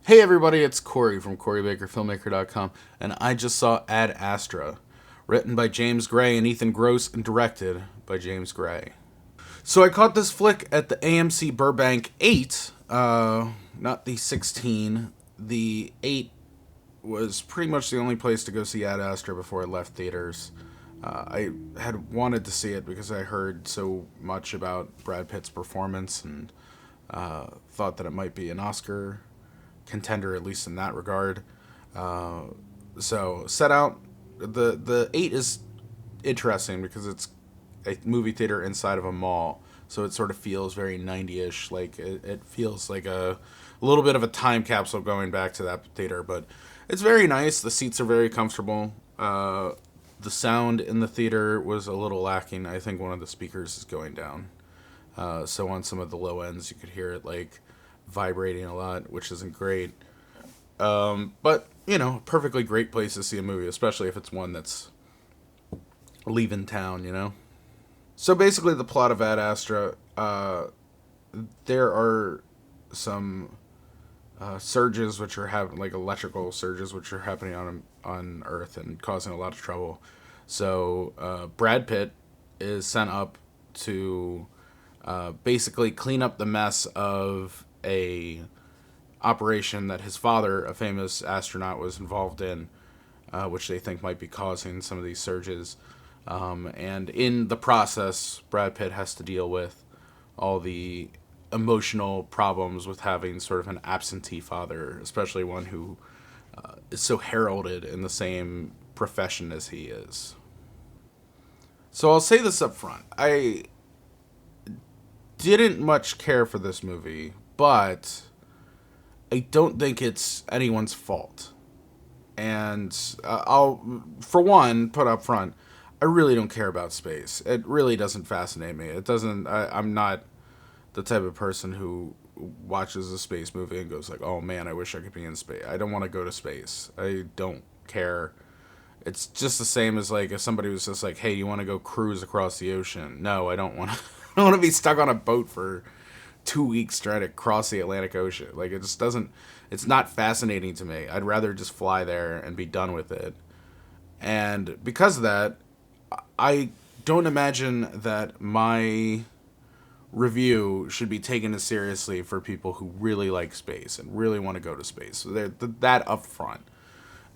Hey everybody, it's Cory from CoryBakerFilmmaker.com, and I just saw Ad Astra, written by James Gray and Ethan Gross, and directed by James Gray. So I caught this flick at the AMC Burbank 8, not the 16. The 8 was pretty much the only place to go see Ad Astra before I left theaters. I had wanted to see it because I heard so much about Brad Pitt's performance and thought that it might be an Oscar contender, at least in that regard. So set out. The 8 is interesting because it's a movie theater inside of a mall, so it sort of feels very 90ish. Like it feels like a little bit of a time capsule going back to that theater, but it's very nice. The seats are very comfortable. The sound in the theater was a little lacking. I think one of the speakers is going down. So on some of the low ends, you could hear it like vibrating a lot, which isn't great. But perfectly great place to see a movie, especially if it's one that's leaving town. So basically, the plot of Ad Astra, there are some surges which are having like electrical surges which are happening on Earth and causing a lot of trouble. So Brad Pitt is sent up to basically clean up the mess of a operation that his father, a famous astronaut, was involved in, which they think might be causing some of these surges. And in the process, Brad Pitt has to deal with all the emotional problems with having sort of an absentee father, especially one who is so heralded in the same profession as he is. So I'll say this up front. I didn't much care for this movie, but I don't think it's anyone's fault. And I'll, for one, put up front, I really don't care about space. It really doesn't fascinate me. It doesn't. I'm not the type of person who watches a space movie and goes like, "Oh man, I wish I could be in space." I don't want to go to space. I don't care. It's just the same as like if somebody was just like, "Hey, you want to go cruise across the ocean?" No, I don't want to. I don't want to be stuck on a boat for 2 weeks trying to cross the Atlantic Ocean. Like it just doesn't. It's not fascinating to me. I'd rather just fly there and be done with it. And because of that, I don't imagine that my review should be taken as seriously for people who really like space and really want to go to space. So that up front.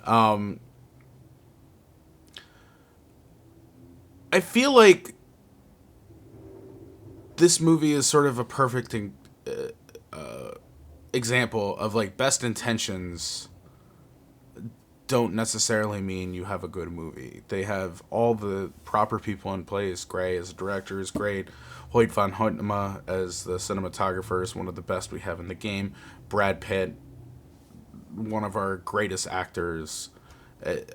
I feel like this movie is sort of a perfect example of like best intentions don't necessarily mean you have a good movie. They have all the proper people in place. Gray as a director is great. Hoyt van Hoytema as the cinematographer is one of the best we have in the game. Brad Pitt, one of our greatest actors.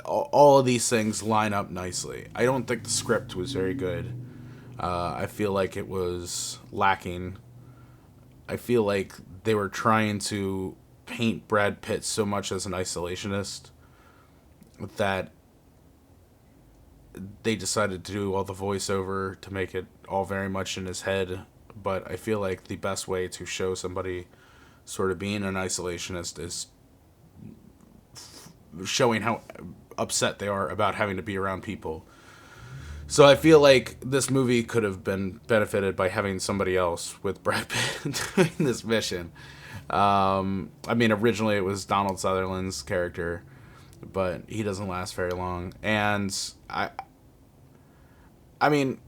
All of these things line up nicely. I don't think the script was very good. I feel like it was lacking. I feel like they were trying to paint Brad Pitt so much as an isolationist that they decided to do all the voiceover to make it all very much in his head. But I feel like the best way to show somebody sort of being an isolationist is showing how upset they are about having to be around people. So I feel like this movie could have been benefited by having somebody else with Brad Pitt doing this mission. I mean, originally it was Donald Sutherland's character, but he doesn't last very long. And I mean,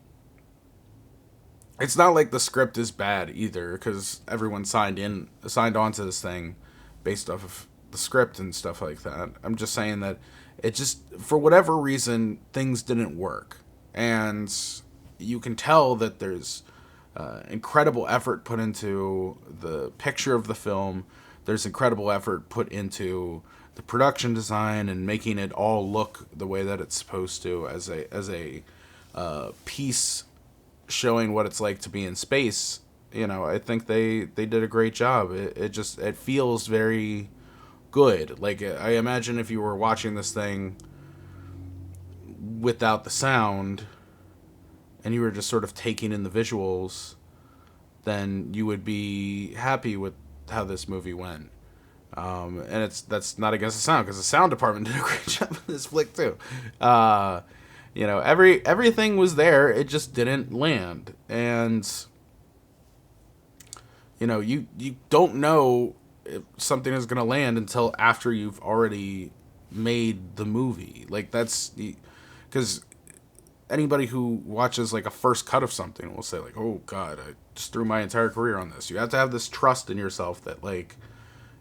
it's not like the script is bad either, because everyone signed on to this thing based off of the script and stuff like that. I'm just saying that it just, for whatever reason, things didn't work, and you can tell that there's incredible effort put into the picture of the film. There's incredible effort put into the production design and making it all look the way that it's supposed to as a piece showing what it's like to be in space. I think they did a great job. It feels very good. Like I imagine if you were watching this thing without the sound and you were just sort of taking in the visuals, then you would be happy with how this movie went. And that's not against the sound, because the sound department did a great job in this flick too. Everything was there, it just didn't land. And you don't know if something is going to land until after you've already made the movie. Like, that's because anybody who watches like a first cut of something will say like, oh god, I just threw my entire career on this. You have to have this trust in yourself that, like,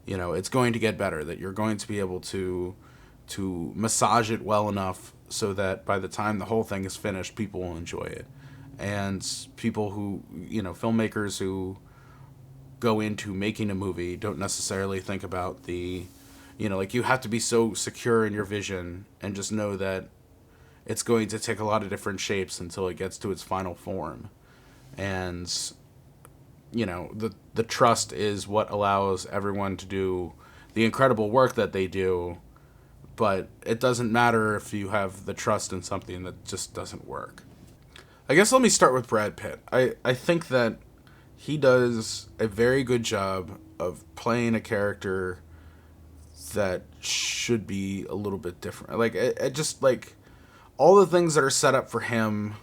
it's going to get better, that you're going to be able to massage it well enough so that by the time the whole thing is finished, people will enjoy it. And people who, filmmakers who go into making a movie don't necessarily think about like, you have to be so secure in your vision and just know that it's going to take a lot of different shapes until it gets to its final form. And the trust is what allows everyone to do the incredible work that they do. But it doesn't matter if you have the trust in something that just doesn't work. I guess let me start with Brad Pitt. I think that he does a very good job of playing a character that should be a little bit different. Like, it just, like, all the things that are set up for him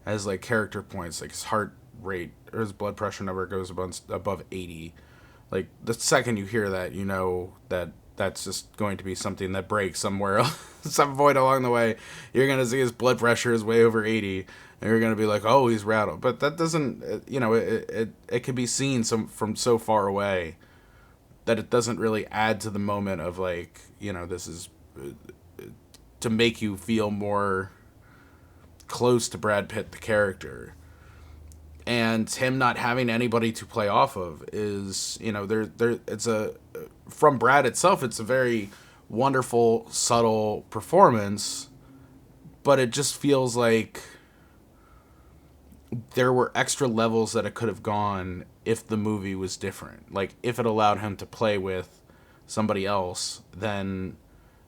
as, like, character points, like his heart rate or his blood pressure number goes above 80. Like, the second you hear that, you know that that's just going to be something that breaks somewhere else, some point along the way. You're going to see his blood pressure is way over 80, and you're going to be like, oh, he's rattled. But that doesn't, it can be seen from so far away that it doesn't really add to the moment of, like, this is to make you feel more close to Brad Pitt, the character. And him not having anybody to play off of is, from Brad itself, it's a very wonderful, subtle performance, but it just feels like there were extra levels that it could have gone if the movie was different. Like, if it allowed him to play with somebody else, then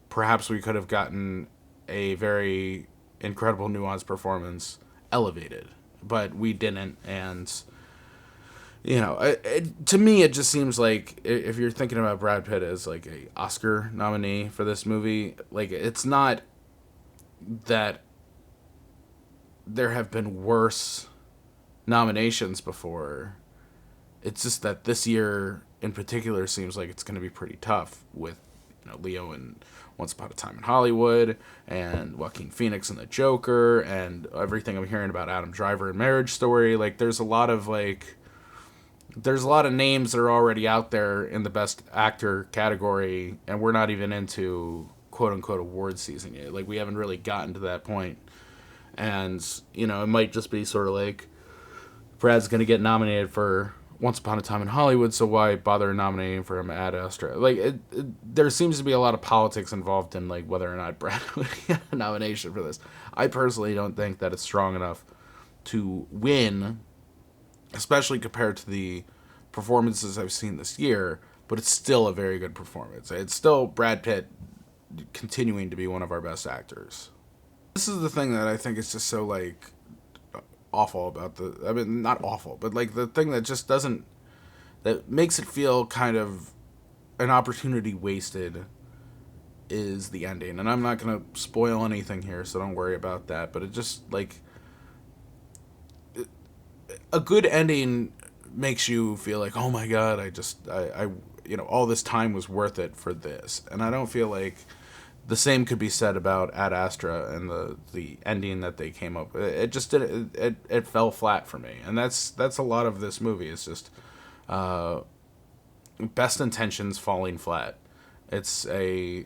perhaps we could have gotten a very incredible, nuanced performance elevated. But we didn't, and to me it just seems like, if you're thinking about Brad Pitt as like a Oscar nominee for this movie, like, it's not that there have been worse nominations before. It's just that this year in particular seems like it's going to be pretty tough with Leo and Once Upon a Time in Hollywood, and Joaquin Phoenix and the Joker, and everything I'm hearing about Adam Driver and Marriage Story. Like, there's a lot of names that are already out there in the Best Actor category, and we're not even into quote unquote award season yet. Like, we haven't really gotten to that point. And it might just be sort of like, Brad's going to get nominated for Once Upon a Time in Hollywood, so why bother nominating for him at Astra? Like, there seems to be a lot of politics involved in, like, whether or not Brad would get a nomination for this. I personally don't think that it's strong enough to win, especially compared to the performances I've seen this year, but it's still a very good performance. It's still Brad Pitt continuing to be one of our best actors. This is the thing that I think is just so, like, awful about not awful, but, like, the thing that just doesn't, that makes it feel kind of an opportunity wasted, is the ending. And I'm not going to spoil anything here, so don't worry about that, but it just, like, a good ending makes you feel like, oh my god, I all this time was worth it for this. And I don't feel like the same could be said about Ad Astra and the ending that they came up with. It just it fell flat for me, and that's a lot of this movie. It's just best intentions falling flat. It's a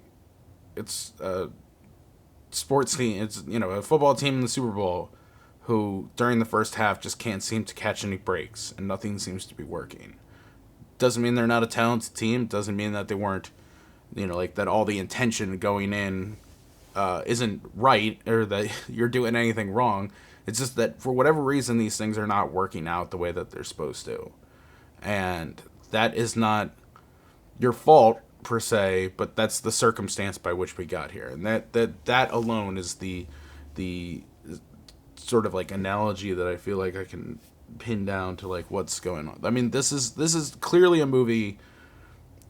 sports team. It's a football team in the Super Bowl who during the first half just can't seem to catch any breaks, and nothing seems to be working. Doesn't mean they're not a talented team. Doesn't mean that they weren't, like, that all the intention going in isn't right, or that you're doing anything wrong. It's just that for whatever reason, these things are not working out the way that they're supposed to. And that is not your fault per se, but that's the circumstance by which we got here. And that alone is the sort of, like, analogy that I feel like I can pin down to, like, what's going on. I mean, this is clearly a movie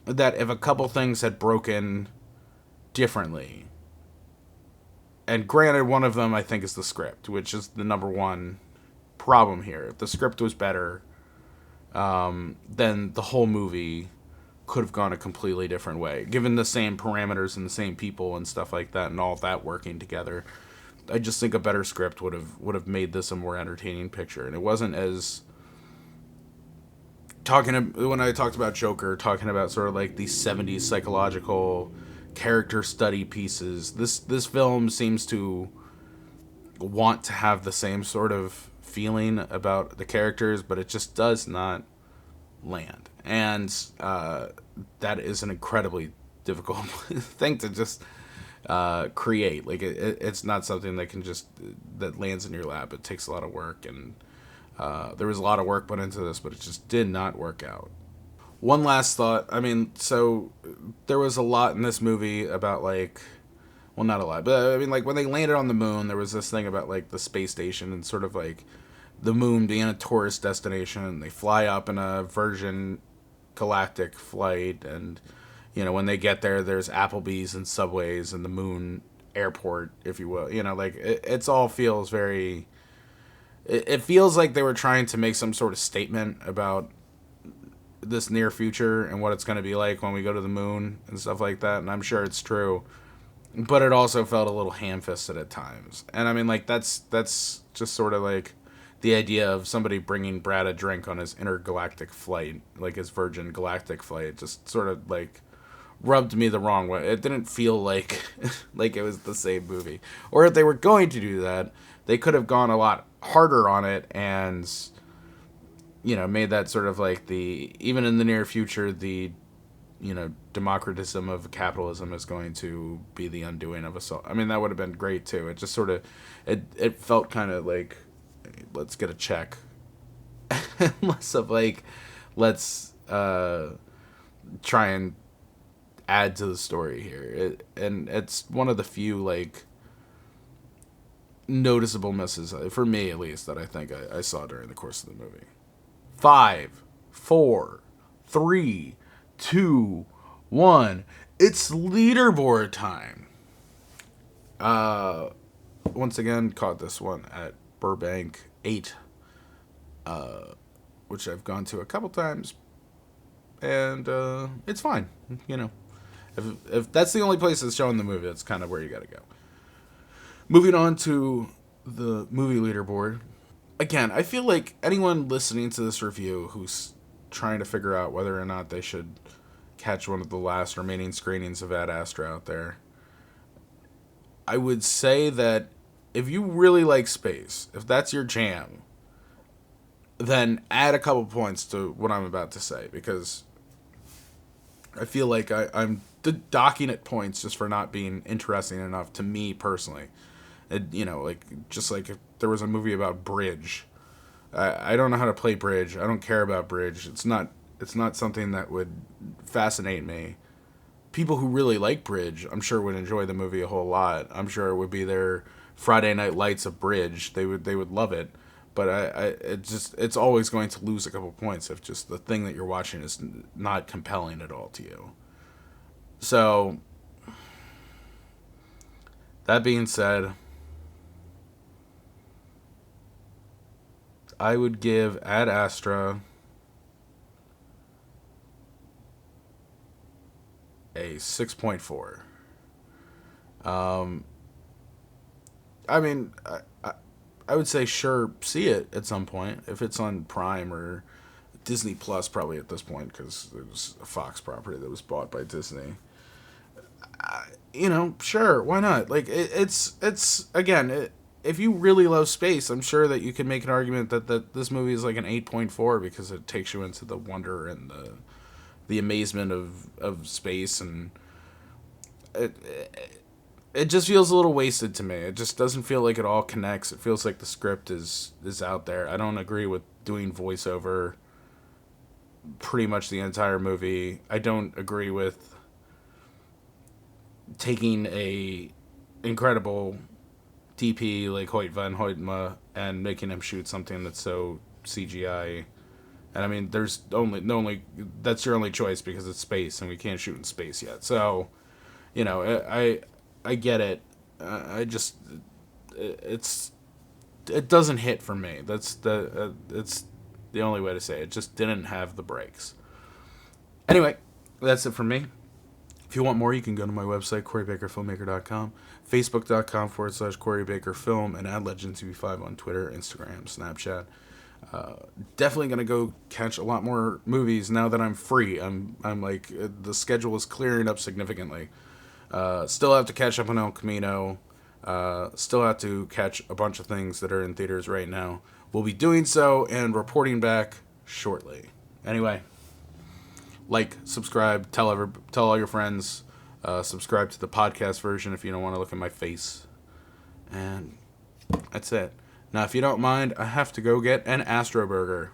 that if a couple things had broken differently, and granted, one of them I think is the script, which is the number one problem here. If the script was better, then the whole movie could have gone a completely different way, given the same parameters and the same people and stuff like that, and all of that working together. I just think a better script would have made this a more entertaining picture, and it wasn't as when I talked about Joker, talking about sort of like these '70s psychological character study pieces. This film seems to want to have the same sort of feeling about the characters, but it just does not land, and that is an incredibly difficult thing to just create. Like it's not something that can just that lands in your lap. It takes a lot of work, and there was a lot of work put into this, but it just did not work out. One last thought. I mean, so there was a lot in this movie about like, well, not a lot, but I mean, like when they landed on the moon, there was this thing about like the space station and sort of like the moon being a tourist destination, and they fly up in a Virgin Galactic flight, and when they get there, there's Applebee's and Subways and the moon airport, if you will. Like it's all feels very. It feels like they were trying to make some sort of statement about this near future and what it's going to be like when we go to the moon and stuff like that, and I'm sure it's true. But it also felt a little ham-fisted at times. And I mean, like, that's just sort of like the idea of somebody bringing Brad a drink on his intergalactic flight, like his Virgin Galactic flight, just sort of like rubbed me the wrong way. It didn't feel like like it was the same movie. Or if they were going to do that, they could have gone a lot harder on it and made that sort of like even in the near future, the democratism of capitalism is going to be the undoing of us all. I mean, that would have been great too. It just sort of, it felt kind of like, let's get a check. Less of like, let's try and add to the story here. And it's one of the few like noticeable misses, for me at least, that I think I saw during the course of the movie. 5, 4, 3, 2, 1. It's leaderboard time. Once again, caught this one at Burbank 8, which I've gone to a couple times, and it's fine. If that's the only place that's showing the movie, that's kind of where you got to go. Moving on to the movie leaderboard. Again, I feel like anyone listening to this review who's trying to figure out whether or not they should catch one of the last remaining screenings of Ad Astra out there, I would say that if you really like space, if that's your jam, then add a couple points to what I'm about to say, because I feel like I'm docking at points just for not being interesting enough to me personally. Just like if there was a movie about bridge. I don't know how to play bridge. I don't care about bridge. It's not something that would fascinate me. People who really like bridge, I'm sure, would enjoy the movie a whole lot. I'm sure it would be their Friday Night Lights of bridge. They would love it. But it's always going to lose a couple points if just the thing that you're watching is not compelling at all to you. So, that being said, I would give Ad Astra a 6.4. I mean, I would say sure, see it at some point if it's on Prime or Disney Plus, probably at this point, because it was a Fox property that was bought by Disney. Sure, why not? Like it's again, if you really love space, I'm sure that you can make an argument that this movie is like an 8.4 because it takes you into the wonder and the amazement of space, and it just feels a little wasted to me. It just doesn't feel like it all connects. It feels like the script is out there. I don't agree with doing voiceover pretty much the entire movie. I don't agree with taking a incredible DP like Hoyt van Hoytma and making him shoot something that's so CGI And I mean, there's only that's your only choice because it's space and we can't shoot in space yet. So, I get it. I just it's it doesn't hit for me. That's it's the only way to say it. It just didn't have the breaks. Anyway, that's it for me. If you want more, you can go to my website, CoryBakerFilmmaker.com, Facebook.com/CoryBakerFilm, and @LegendTV5 on Twitter, Instagram, Snapchat. Definitely gonna go catch a lot more movies now that I'm free. I'm like the schedule is clearing up significantly. Still have to catch up on El Camino. Still have to catch a bunch of things that are in theaters right now. We'll be doing so and reporting back shortly. Anyway, like, subscribe, tell all your friends. Subscribe to the podcast version if you don't want to look at my face. And that's it. Now, if you don't mind, I have to go get an Astra burger.